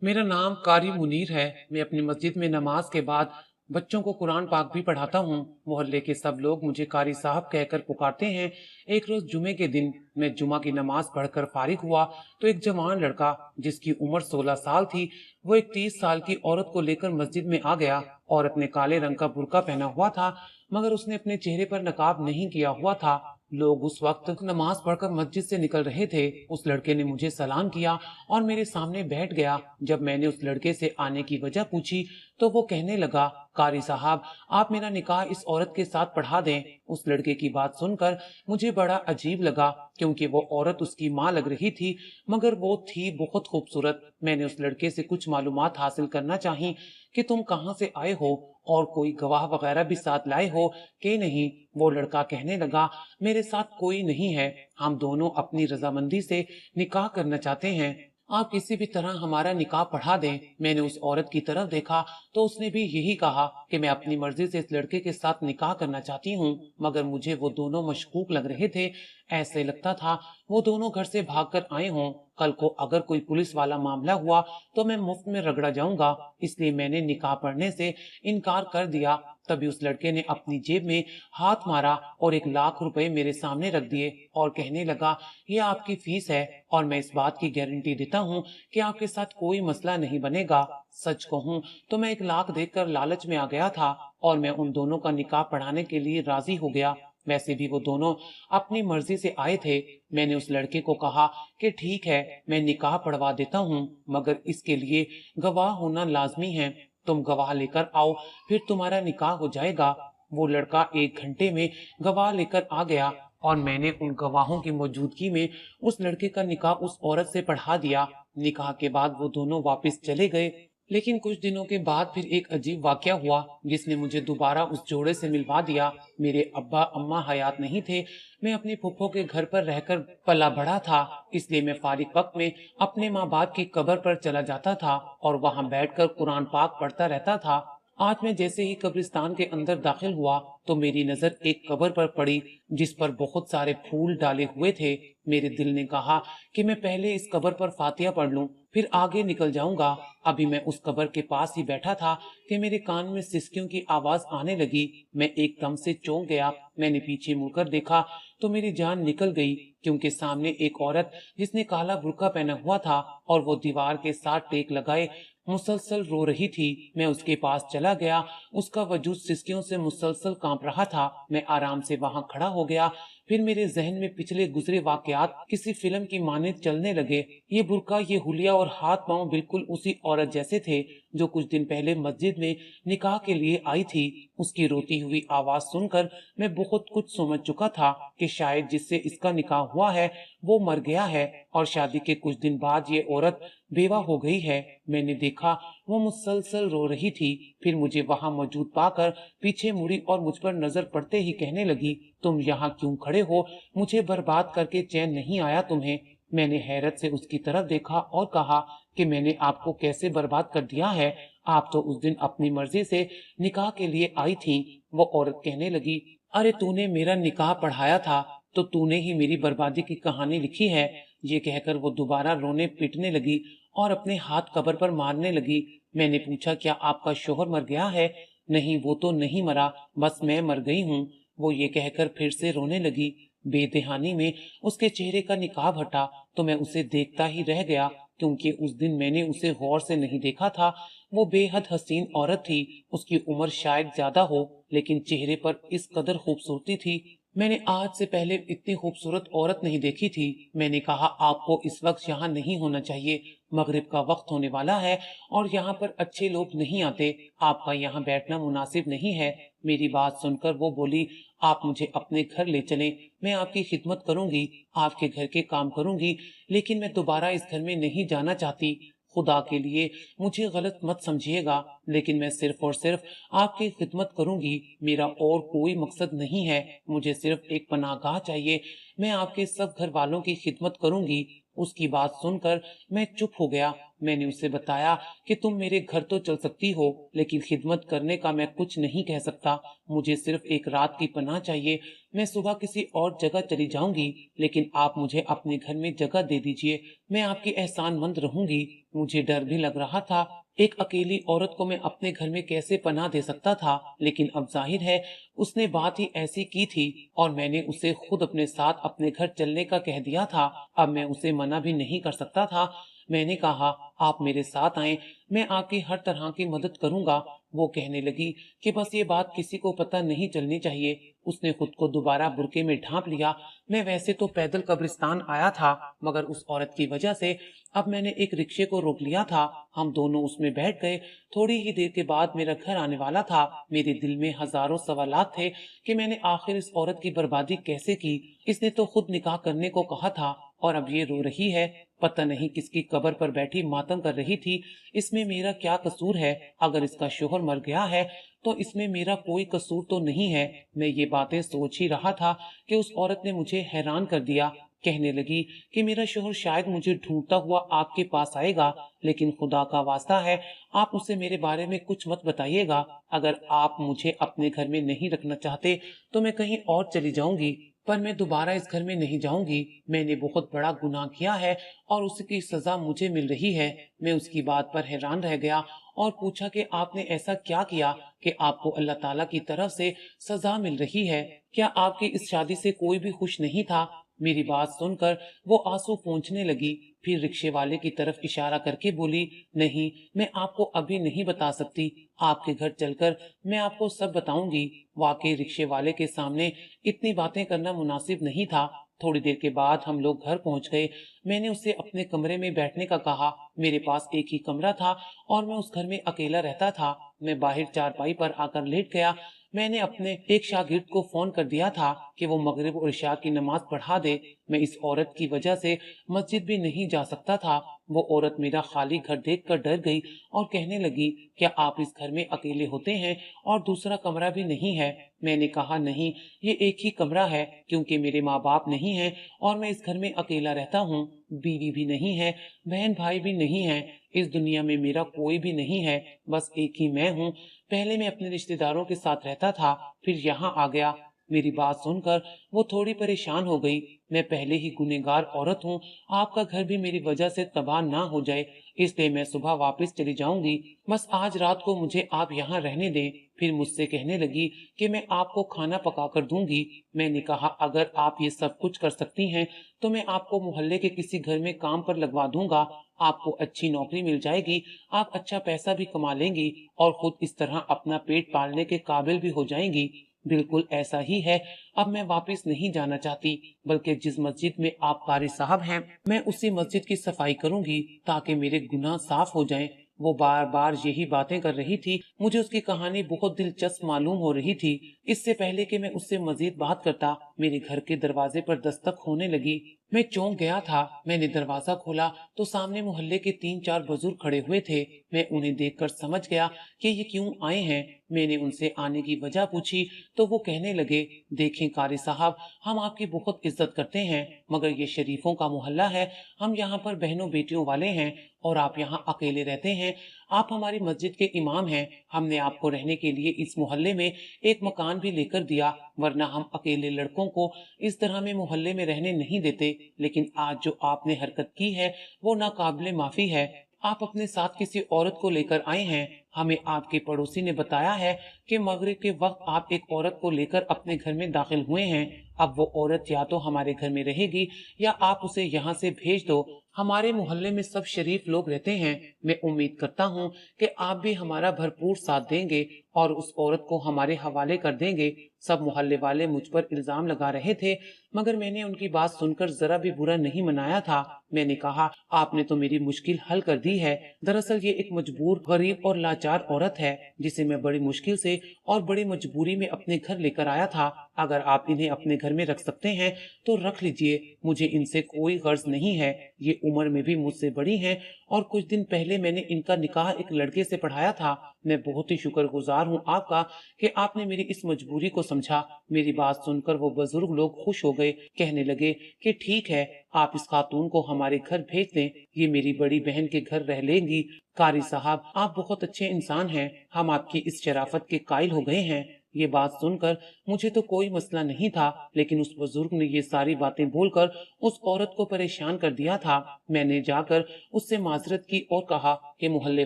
मेरा नाम कारी मुनीर है। मैं अपनी मस्जिद में नमाज के बाद बच्चों को कुरान पाक भी पढ़ाता हूँ। मोहल्ले के सब लोग मुझे कारी साहब कहकर पुकारते हैं। एक रोज जुमे के दिन मैं जुमा की नमाज पढ़कर फारिग हुआ तो एक जवान लड़का जिसकी उम्र 16 साल थी, वो एक 30 साल की औरत को लेकर मस्जिद में आ गया। औरत ने काले रंग का बुर्का पहना हुआ था, मगर उसने अपने चेहरे पर नकाब नहीं किया हुआ था। लोग उस वक्त नमाज पढ़कर मस्जिद से निकल रहे थे। उस लड़के ने मुझे सलाम किया और मेरे सामने बैठ गया। जब मैंने उस लड़के से आने की वजह पूछी तो वो कहने लगा, कारी साहब, आप मेरा निकाह इस औरत के साथ पढ़ा दें। उस लड़के की बात सुनकर मुझे बड़ा अजीब लगा, क्योंकि वो औरत उसकी माँ लग रही थी, मगर वो थी बहुत खूबसूरत। मैंने उस लड़के से कुछ मालूमात हासिल करना चाही कि तुम कहाँ से आए हो और कोई गवाह वगैरह भी साथ लाए हो कि नहीं। वो लड़का कहने लगा, मेरे साथ कोई नहीं है, हम दोनों अपनी रजामंदी से निकाह करना चाहते हैं, आप किसी भी तरह हमारा निकाह पढ़ा दें। मैंने उस औरत की तरफ देखा तो उसने भी यही कहा कि मैं अपनी मर्जी से इस लड़के के साथ निकाह करना चाहती हूँ, मगर मुझे वो दोनों मशकूक लग रहे थे। ऐसे लगता था वो दोनों घर से भागकर आए हों। कल को अगर कोई पुलिस वाला मामला हुआ तो मैं मुफ्त में रगड़ा जाऊंगा, इसलिए मैंने निकाह पढ़ने से इनकार कर दिया। तभी उस लड़के ने अपनी जेब में हाथ मारा और 1 लाख रुपए मेरे सामने रख दिए और कहने लगा, ये आपकी फीस है और मैं इस बात की गारंटी देता हूँ कि आपके साथ कोई मसला नहीं बनेगा। सच कहूँ तो मैं 1 लाख देखकर लालच में आ गया था और मैं उन दोनों का निकाह पढ़ाने के लिए राजी हो गया। वैसे भी वो दोनों अपनी मर्जी से आए थे। मैंने उस लड़के को कहा कि ठीक है, मैं निकाह पढ़वा देता हूँ, मगर इसके लिए गवाह होना लाजमी है। तुम गवाह लेकर आओ, फिर तुम्हारा निकाह हो जाएगा। वो लड़का 1 घंटे में गवाह लेकर आ गया और मैंने उन गवाहों की मौजूदगी में उस लड़के का निकाह उस औरत से पढ़ा दिया। निकाह के बाद वो दोनों वापस चले गए, लेकिन कुछ दिनों के बाद फिर एक अजीब वाकया हुआ जिसने मुझे दोबारा उस जोड़े से मिलवा दिया। मेरे अब्बा अम्मा हयात नहीं थे। मैं अपने फुफ्फो के घर पर रहकर पला बढ़ा था, इसलिए मैं फारिग वक्त में अपने माँ बाप की कब्र पर चला जाता था और वहां बैठकर कुरान पाक पढ़ता रहता था। आज मैं जैसे ही कब्रिस्तान के अंदर दाखिल हुआ तो मेरी नजर एक कब्र पर पड़ी जिस पर बहुत सारे फूल डाले हुए थे। मेरे दिल ने कहा कि मैं पहले इस कब्र पर फातिहा पढ़ लूं, फिर आगे निकल जाऊंगा। अभी मैं उस कब्र के पास ही बैठा था कि मेरे कान में सिसकियों की आवाज आने लगी। मैं एकदम से चौंक गया। मैंने पीछे मुड़कर देखा तो मेरी जान निकल गई, क्योंकि सामने एक औरत जिसने काला बुर्का पहना हुआ था और वो दीवार के साथ टेक लगाए मुसलसल रो रही थी। मैं उसके पास चला गया। उसका वजूद सिसकियों से मुसलसल कांप रहा था। मैं आराम से वहां खड़ा हो गया। फिर मेरे जहन में पिछले गुजरे वाकयात किसी फिल्म की मानित चलने लगे। ये बुर्का, ये हुलिया और हाथ पांव बिल्कुल उसी औरत जैसे थे जो कुछ दिन पहले मस्जिद में निकाह के लिए आई थी। उसकी रोती हुई आवाज सुनकर मैं बहुत कुछ समझ चुका था कि शायद जिससे इसका निकाह हुआ है वो मर गया है और शादी के कुछ दिन बाद ये औरत बेवा हो गई है। मैंने देखा वो मुसलसल रो रही थी। फिर मुझे वहां मौजूद पाकर पीछे मुड़ी और मुझ पर नजर पड़ते ही कहने लगी, तुम यहाँ क्यों खड़े हो? मुझे बर्बाद करके चैन नहीं आया तुम्हें? मैंने हैरत से उसकी तरफ देखा और कहा कि मैंने आपको कैसे बर्बाद कर दिया है? आप तो उस दिन अपनी मर्जी से निकाह के लिए आई थी। वो औरत कहने लगी, अरे तूने मेरा निकाह पढ़ाया था तो तूने ही मेरी बर्बादी की कहानी लिखी है। ये कहकर वो दोबारा रोने पीटने लगी और अपने हाथ कब्र पर मारने लगी। मैंने पूछा, क्या आपका शोहर मर गया है? नहीं, वो तो नहीं मरा, बस मैं मर गई हूँ। वो ये कहकर फिर से रोने लगी। बेदहानी में उसके चेहरे का निकाब हटा तो मैं उसे देखता ही रह गया, क्योंकि उस दिन मैंने उसे गौर से नहीं देखा था। वो बेहद हसीन औरत थी। उसकी उम्र शायद ज्यादा हो, लेकिन चेहरे पर इस कदर खूबसूरती थी, मैंने आज से पहले इतनी खूबसूरत औरत नहीं देखी थी। मैंने कहा, आपको इस वक्त यहाँ नहीं होना चाहिए, मगरिब का वक्त होने वाला है और यहाँ पर अच्छे लोग नहीं आते, आपका यहाँ बैठना मुनासिब नहीं है। मेरी बात सुनकर वो बोली, आप मुझे अपने घर ले चलें, मैं आपकी खिदमत करूंगी, आपके घर के काम करूंगी, लेकिन मैं दोबारा इस घर में नहीं जाना चाहती। खुदा के लिए मुझे गलत मत समझिएगा, लेकिन मैं सिर्फ और सिर्फ आपकी खिदमत करूंगी, मेरा और कोई मकसद नहीं है। मुझे सिर्फ एक पनाहगाह चाहिए, मैं आपके सब घर वालों की खिदमत करूंगी। उसकी बात सुनकर मैं चुप हो गया। मैंने उसे बताया कि तुम मेरे घर तो चल सकती हो, लेकिन खिदमत करने का मैं कुछ नहीं कह सकता। मुझे सिर्फ एक रात की पनाह चाहिए। मैं सुबह किसी और जगह चली जाऊंगी, लेकिन आप मुझे अपने घर में जगह दे दीजिए। मैं आपकी एहसानमंद रहूंगी। मुझे डर भी लग रहा था। एक अकेली औरत को मैं अपने घर में कैसे पनाह दे सकता था, लेकिन अब जाहिर है उसने बात ही ऐसी की थी और मैंने उसे खुद अपने साथ अपने घर चलने का कह दिया था। अब मैं उसे मना भी नहीं कर सकता था। मैंने कहा, आप मेरे साथ आएं, मैं आपकी हर तरह की मदद करूंगा। वो कहने लगी कि बस ये बात किसी को पता नहीं चलनी चाहिए। उसने खुद को दोबारा बुर्के में ढांप लिया। मैं वैसे तो पैदल कब्रिस्तान आया था, मगर उस औरत की वजह से अब मैंने एक रिक्शे को रोक लिया था। हम दोनों उसमें बैठ गए। थोड़ी ही देर के बाद मेरा घर आने वाला था। मेरे दिल में हजारों सवालात थे कि मैंने आखिर इस औरत की बर्बादी कैसे की। इसने तो खुद निकाह करने को कहा था और अब ये रो रही है। पता नहीं किसकी कब्र पर बैठी मातम कर रही थी। इसमें मेरा क्या कसूर है? अगर इसका शोहर मर गया है तो इसमें मेरा कोई कसूर तो नहीं है। मैं ये बातें सोच ही रहा था कि उस औरत ने मुझे हैरान कर दिया। कहने लगी कि मेरा शोहर शायद मुझे ढूंढता हुआ आपके पास आएगा, लेकिन खुदा का वास्ता है आप उसे मेरे बारे में कुछ मत बताइएगा। अगर आप मुझे अपने घर में नहीं रखना चाहते तो मैं कहीं और चली जाऊंगी, पर मैं दोबारा इस घर में नहीं जाऊंगी। मैंने बहुत बड़ा गुनाह किया है और उसकी सजा मुझे मिल रही है। मैं उसकी बात पर हैरान रह गया और पूछा कि आपने ऐसा क्या किया कि आपको अल्लाह ताला की तरफ से सजा मिल रही है? क्या आपकी इस शादी से कोई भी खुश नहीं था? मेरी बात सुनकर वो आंसू पोंछने लगी। फिर रिक्शे वाले की तरफ इशारा करके बोली, नहीं, मैं आपको अभी नहीं बता सकती। आपके घर चलकर मैं आपको सब बताऊंगी। वाकई रिक्शे वाले के सामने इतनी बातें करना मुनासिब नहीं था। थोड़ी देर के बाद हम लोग घर पहुंच गए। मैंने उससे अपने कमरे में बैठने का कहा। मेरे पास एक ही कमरा था और मैं उस घर में अकेला रहता था। मैं बाहर चारपाई पर आकर लेट गया। मैंने अपने एक शागिर्द को फोन कर दिया था कि वो मगरिब और इशा की नमाज पढ़ा दे। मैं इस औरत की वजह से मस्जिद भी नहीं जा सकता था। वो औरत मेरा खाली घर देखकर डर गई और कहने लगी, क्या आप इस घर में अकेले होते हैं और दूसरा कमरा भी नहीं है? मैंने कहा, नहीं, ये एक ही कमरा है, क्योंकि मेरे माँ बाप नहीं हैं और मैं इस घर में अकेला रहता हूँ। बीवी भी नहीं है, बहन भाई भी नहीं है। इस दुनिया में मेरा कोई भी नहीं है, बस एक ही मैं हूँ। पहले मैं अपने रिश्तेदारों के साथ रहता था, फिर यहाँ आ गया। मेरी बात सुनकर वो थोड़ी परेशान हो गई। मैं पहले ही गुनहगार औरत हूँ। आपका घर भी मेरी वजह से तबाह ना हो जाए, इसलिए मैं सुबह वापस चली जाऊंगी। बस आज रात को मुझे आप यहाँ रहने दें। फिर मुझसे कहने लगी कि मैं आपको खाना पका कर दूंगी। मैंने कहा, अगर आप ये सब कुछ कर सकती हैं तो मैं आपको मोहल्ले के किसी घर में काम पर लगवा दूंगा। आपको अच्छी नौकरी मिल जाएगी, आप अच्छा पैसा भी कमा लेंगी और खुद इस तरह अपना पेट पालने के काबिल भी हो जाएंगी। बिल्कुल ऐसा ही है। अब मैं वापस नहीं जाना चाहती, बल्कि जिस मस्जिद में आप कारी साहब हैं, मैं उसी मस्जिद की सफाई करूंगी ताकि मेरे गुनाह साफ हो जाएं। वो बार बार यही बातें कर रही थी। मुझे उसकी कहानी बहुत दिलचस्प मालूम हो रही थी। इससे पहले कि मैं उससे मजीद बात करता, मेरे घर के दरवाजे पर दस्तक होने लगी। मैं चौंक गया था। मैंने दरवाजा खोला तो सामने मोहल्ले के 3-4 बुजुर्ग खड़े हुए थे। मैं उन्हें देखकर समझ गया कि ये क्यों आए हैं। मैंने उनसे आने की वजह पूछी तो वो कहने लगे, देखें कारी साहब, हम आपकी बहुत इज्जत करते हैं, मगर ये शरीफों का मोहल्ला है। हम यहाँ पर बहनों बेटियों वाले हैं और आप यहाँ अकेले रहते हैं। आप हमारी मस्जिद के इमाम हैं। हमने आपको रहने के लिए इस मोहल्ले में एक मकान भी लेकर दिया, वरना हम अकेले लड़कों को इस तरह में मोहल्ले में रहने नहीं देते। लेकिन आज जो आपने हरकत की है वो नाकाबिले माफी है। आप अपने साथ किसी औरत को लेकर आए हैं। हमें आपके पड़ोसी ने बताया है कि मगरिब के वक्त आप एक औरत को लेकर अपने घर में दाखिल हुए हैं। अब वो औरत या तो हमारे घर में रहेगी या आप उसे यहाँ से भेज दो। हमारे मोहल्ले में सब शरीफ लोग रहते हैं। मैं उम्मीद करता हूँ कि आप भी हमारा भरपूर साथ देंगे और उस औरत को हमारे हवाले कर देंगे। सब मोहल्ले वाले मुझ पर इल्जाम लगा रहे थे, मगर मैंने उनकी बात सुनकर जरा भी बुरा नहीं मनाया था। मैंने कहा, आपने तो मेरी मुश्किल हल कर दी है। दरअसल ये एक मजबूर, गरीब और लाचार औरत है, जिसे मैं बड़ी मुश्किल से और बड़ी मजबूरी में अपने घर लेकर आया था। अगर आप इन्हें अपने घर में रख सकते हैं तो रख लीजिए, मुझे इनसे कोई गर्ज नहीं है। ये उम्र में भी मुझसे बड़ी हैं और कुछ दिन पहले मैंने इनका निकाह एक लड़के से पढ़ाया था। मैं बहुत ही शुक्रगुजार हूँ आपका कि आपने मेरी इस मजबूरी को समझा। मेरी बात सुनकर वो बुजुर्ग लोग खुश हो गए, कहने लगे कि ठीक है, आप इस खातून को हमारे घर भेज दें, ये मेरी बड़ी बहन के घर रह लेंगी। कारी साहब, आप बहुत अच्छे इंसान हैं, हम आपकी इस शराफत के कायल हो गए हैं। ये बात सुनकर मुझे तो कोई मसला नहीं था, लेकिन उस बुजुर्ग ने ये सारी बातें बोलकर उस औरत को परेशान कर दिया था। मैंने जाकर उससे माजरत की और कहा कि मोहल्ले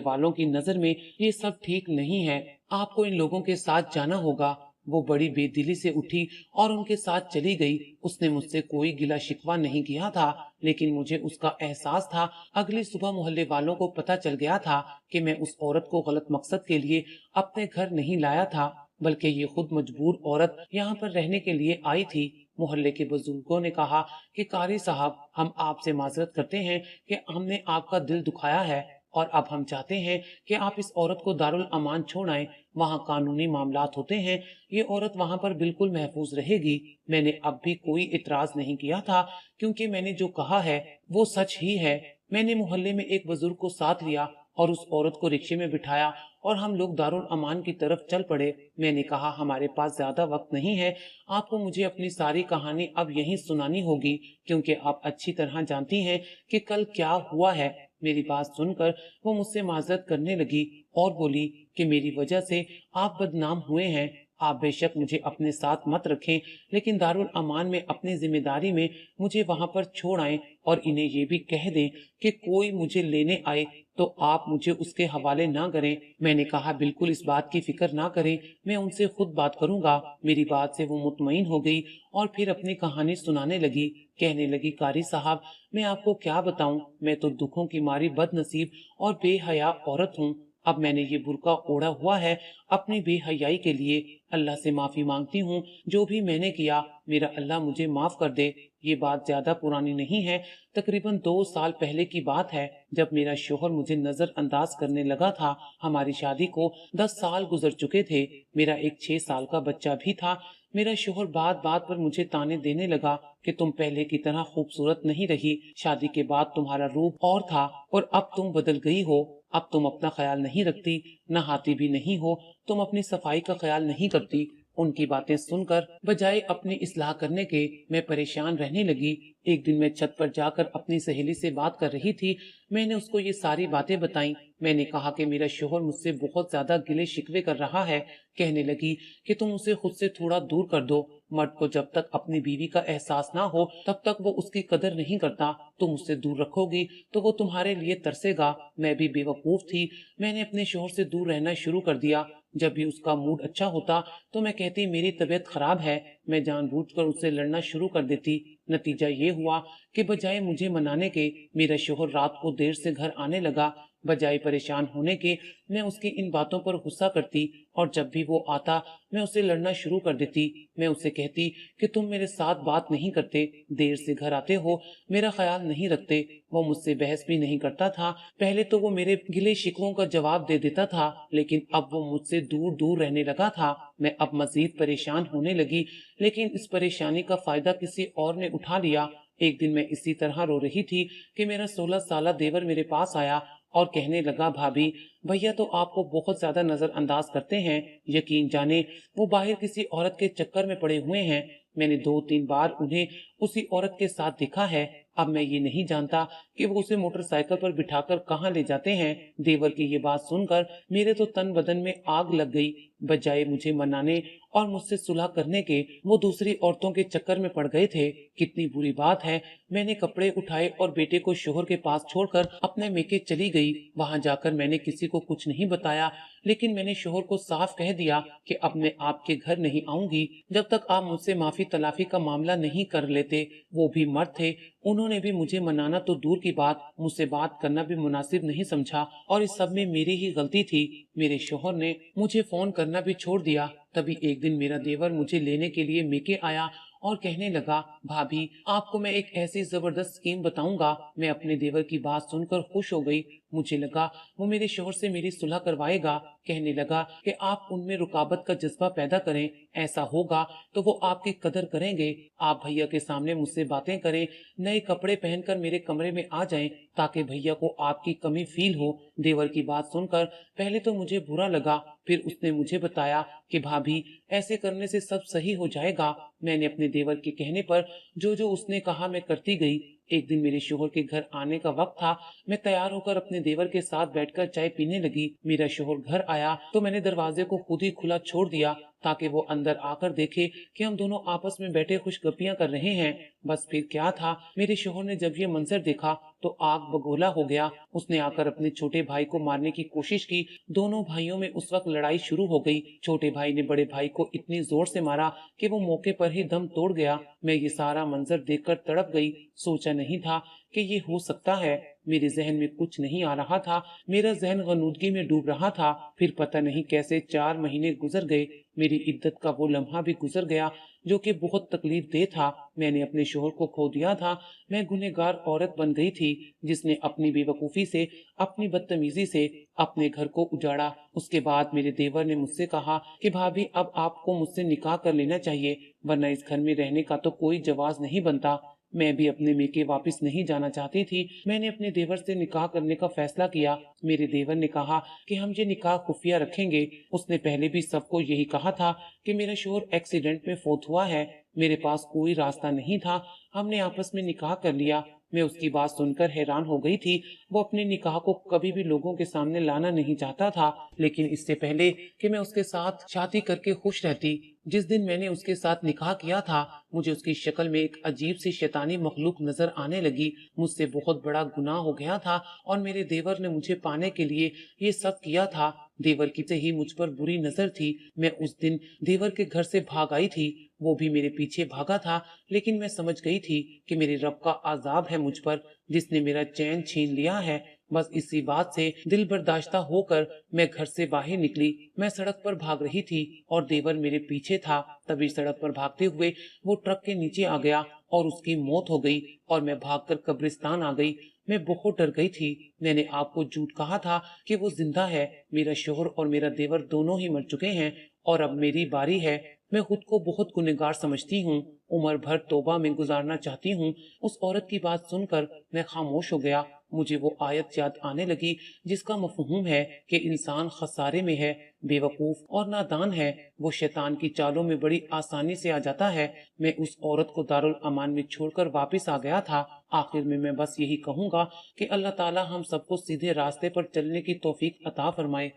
वालों की नजर में ये सब ठीक नहीं है, आपको इन लोगों के साथ जाना होगा। वो बड़ी बेदिली से उठी और उनके साथ चली गई। उसने मुझसे कोई गिला शिकवा नहीं किया था, लेकिन मुझे उसका एहसास था। अगली सुबह मोहल्ले वालों को पता चल गया था कि मैं उस औरत को गलत मकसद के लिए अपने घर नहीं लाया था, बल्कि ये खुद मजबूर औरत यहाँ पर रहने के लिए आई थी। मोहल्ले के बुजुर्गों ने कहा कि कारी साहब, हम आपसे माजरत करते हैं कि हमने आपका दिल दुखाया है, और अब हम चाहते हैं कि आप इस औरत को दारुल अमान छोड़ आए। वहाँ कानूनी मामलात होते हैं, ये औरत वहाँ पर बिल्कुल महफूज रहेगी। मैंने अब भी कोई इतराज नहीं किया था, क्योंकि मैंने जो कहा है वो सच ही है। मैंने मोहल्ले में एक बुजुर्ग को साथ लिया और उस औरत को रिक्शे में बिठाया और हम लोग दारुल अमान की तरफ चल पड़े। मैंने कहा, हमारे पास ज्यादा वक्त नहीं है, आपको मुझे अपनी सारी कहानी अब यहीं सुनानी होगी, क्योंकि आप अच्छी तरह जानती हैं कि कल क्या हुआ है। मेरी बात सुनकर वो मुझसे माजरत करने लगी और बोली कि मेरी वजह से आप बदनाम हुए हैं। आप बेशक मुझे अपने साथ मत रखें, लेकिन दारुल अमान में अपनी जिम्मेदारी में मुझे वहां पर छोड़ आए, और इन्हें ये भी कह दें कि कोई मुझे लेने आए तो आप मुझे उसके हवाले ना करें। मैंने कहा, बिल्कुल इस बात की फिक्र ना करें, मैं उनसे खुद बात करूंगा। मेरी बात से वो मुतमईन हो गई और फिर अपनी कहानी सुनाने लगी। कहने लगी, कारी साहब, मैं आपको क्या बताऊं, मैं तो दुखों की मारी बदनसीब और बेहया औरत हूँ। अब मैंने ये बुर्का ओढ़ा हुआ है अपनी बेहयाई के लिए। अल्लाह से माफी मांगती हूँ, जो भी मैंने किया मेरा अल्लाह मुझे माफ कर दे। ये बात ज्यादा पुरानी नहीं है, तकरीबन 2 साल पहले की बात है, जब मेरा शोहर मुझे नजरअंदाज करने लगा था। हमारी शादी को 10 साल गुजर चुके थे। मेरा एक 6 साल का बच्चा भी था। मेरा शोहर बात बात पर मुझे ताने देने लगा कि तुम पहले की तरह खूबसूरत नहीं रही, शादी के बाद तुम्हारा रूप और था और अब तुम बदल गई हो। अब तुम अपना ख्याल नहीं रखती, नहाती भी नहीं हो, तुम अपनी सफाई का ख्याल नहीं करती। उनकी बातें सुनकर बजाय अपनी इस्लाह करने के मैं परेशान रहने लगी। एक दिन मैं छत पर जाकर अपनी सहेली से बात कर रही थी। मैंने उसको ये सारी बातें बताई। मैंने कहा कि मेरा शोहर मुझसे बहुत ज्यादा गिले शिकवे कर रहा है। कहने लगी कि तुम उसे खुद से थोड़ा दूर कर दो। मर्द को जब तक अपनी बीवी का एहसास ना हो तब तक वो उसकी कदर नहीं करता। तुम उससे दूर रखोगी तो वो तुम्हारे लिए तरसेगा। मैं भी बेवकूफ थी, मैंने अपने शोहर से दूर रहना शुरू कर दिया। जब भी उसका मूड अच्छा होता तो मैं कहती मेरी तबीयत खराब है। मैं जानबूझकर उससे लड़ना शुरू कर देती। नतीजा ये हुआ कि बजाय मुझे मनाने के मेरा शोहर रात को देर से घर आने लगा। बजाय परेशान होने के मैं उसकी इन बातों पर गुस्सा करती, और जब भी वो आता मैं उसे लड़ना शुरू कर देती। मैं उसे कहती कि तुम मेरे साथ बात नहीं करते, देर से घर आते हो, मेरा ख्याल नहीं रखते। वो मुझसे बहस भी नहीं करता था। पहले तो वो मेरे गिले शिकवों का जवाब दे देता था, लेकिन अब वो मुझसे दूर दूर रहने लगा था। मैं अब मजीद परेशान होने लगी, लेकिन इस परेशानी का फायदा किसी और ने उठा लिया। एक दिन मैं इसी तरह रो रही थी कि मेरा 16 साला देवर मेरे पास आया और कहने लगा, भाभी, भैया तो आपको बहुत ज्यादा नजरअंदाज करते हैं, यकीन जाने वो बाहर किसी औरत के चक्कर में पड़े हुए हैं। मैंने 2-3 बार उन्हें उसी औरत के साथ देखा है। अब मैं ये नहीं जानता कि वो उसे मोटरसाइकिल पर बिठाकर कहाँ ले जाते हैं। देवर की ये बात सुनकर मेरे तो तन बदन में आग लग गई। बजाय मुझे मनाने और मुझसे सुलह करने के वो दूसरी औरतों के चक्कर में पड़ गए थे। कितनी बुरी बात है। मैंने कपड़े उठाए और बेटे को शोहर के पास छोड़कर अपने मेके चली गई। वहां जाकर मैंने किसी को कुछ नहीं बताया, लेकिन मैंने शोहर को साफ कह दिया कि अब मैं आपके घर नहीं आऊंगी जब तक आप मुझसे माफी तलाफी का मामला नहीं कर लेते। वो भी मर्द थे, उन्होंने भी मुझे मनाना तो दूर की बात, मुझसे बात करना भी मुनासिब नहीं समझा, और इस सब में मेरी ही गलती थी। मेरे शोहर ने मुझे फोन करना भी छोड़ दिया। तभी एक दिन मेरा देवर मुझे लेने के लिए मेके आया और कहने लगा, भाभी, आपको मैं एक ऐसी जबरदस्त स्कीम बताऊंगा। मैं अपने देवर की बात सुनकर खुश हो गई। मुझे लगा वो मेरे शोहर से मेरी सुलह करवाएगा। कहने लगा कि आप उनमें रुकावट का जज्बा पैदा करें, ऐसा होगा तो वो आपकी कदर करेंगे। आप भैया के सामने मुझसे बातें करें, नए कपड़े पहनकर मेरे कमरे में आ जाएं ताकि भैया को आपकी कमी फील हो। देवर की बात सुनकर पहले तो मुझे बुरा लगा, फिर उसने मुझे बताया कि भाभी, ऐसे करने से सब सही हो जाएगा। मैंने अपने देवर के कहने पर जो जो उसने कहा मैं करती गई। एक दिन मेरे शोहर के घर आने का वक्त था। मैं तैयार होकर अपने देवर के साथ बैठकर चाय पीने लगी। मेरा शोहर घर आया तो मैंने दरवाजे को खुद ही खुला छोड़ दिया ताकि वो अंदर आकर देखे कि हम दोनों आपस में बैठे खुशगपियां कर रहे हैं। बस फिर क्या था, मेरे शोहर ने जब ये मंजर देखा तो आग बगोला हो गया। उसने आकर अपने छोटे भाई को मारने की कोशिश की। दोनों भाइयों में उस वक्त लड़ाई शुरू हो गई। छोटे भाई ने बड़े भाई को इतनी जोर से मारा कि वो मौके पर ही दम तोड़ गया। मैं ये सारा मंजर देखकर तड़प गई। सोचा नहीं था कि ये हो सकता है। मेरे जहन में कुछ नहीं आ रहा था। मेरा जहन गनूदगी में डूब रहा था। फिर पता नहीं कैसे 4 महीने गुजर गए। मेरी इद्दत का वो लम्हा भी गुजर गया जो कि बहुत तकलीफ दे था। मैंने अपने शोहर को खो दिया था। मैं गुनहगार औरत बन गई थी जिसने अपनी बेवकूफी से, अपनी बदतमीजी से अपने घर को उजाड़ा। उसके बाद मेरे देवर ने मुझसे कहा कि भाभी, अब आपको मुझसे निकाह कर लेना चाहिए, वरना इस घर में रहने का तो कोई जवाज नहीं बनता। मैं भी अपने मेके वापस नहीं जाना चाहती थी। मैंने अपने देवर से निकाह करने का फैसला किया। मेरे देवर ने कहा कि हम ये निकाह खुफिया रखेंगे। उसने पहले भी सबको यही कहा था कि मेरा शोहर एक्सीडेंट में फौत हुआ है। मेरे पास कोई रास्ता नहीं था। हमने आपस में निकाह कर लिया। मैं उसकी बात सुनकर हैरान हो गई थी। वो अपने निकाह को कभी भी लोगों के सामने लाना नहीं चाहता था, लेकिन इससे पहले कि मैं उसके साथ शादी करके खुश रहती, जिस दिन मैंने उसके साथ निकाह किया था, मुझे उसकी शक्ल में एक अजीब सी शैतानी मखलूक नजर आने लगी। मुझसे बहुत बड़ा गुनाह हो गया था और मेरे देवर ने मुझे पाने के लिए ये सब किया था। देवर की से ही मुझ पर बुरी नजर थी। मैं उस दिन देवर के घर से भाग आई थी। वो भी मेरे पीछे भागा था, लेकिन मैं समझ गई थी कि मेरे रब का आजाब है मुझ पर, जिसने मेरा चैन छीन लिया है। बस इसी बात से दिल बर्दाश्ता होकर मैं घर से बाहर निकली। मैं सड़क पर भाग रही थी और देवर मेरे पीछे था। तभी सड़क पर भागते हुए वो ट्रक के नीचे आ गया और उसकी मौत हो गई और मैं भागकर कब्रिस्तान आ गई। मैं बहुत डर गई थी। मैंने आपको झूठ कहा था कि वो जिंदा है। मेरा शोहर और मेरा देवर दोनों ही मर चुके हैं और अब मेरी बारी है। मैं खुद को बहुत गुनहगार समझती हूँ। उम्र भर तौबा में गुजारना चाहती हूँ। उस औरत की बात सुनकर मैं खामोश हो गया। मुझे वो आयत याद आने लगी जिसका मफहूम है कि इंसान खसारे में है, बेवकूफ और नादान है। वो शैतान की चालों में बड़ी आसानी से आ जाता है। मैं उस औरत को दारुल अमान में छोड़कर वापस आ गया था। आखिर में मैं बस यही कहूँगा कि अल्लाह ताला हम सबको सीधे रास्ते पर चलने की तौफीक अता फरमाए।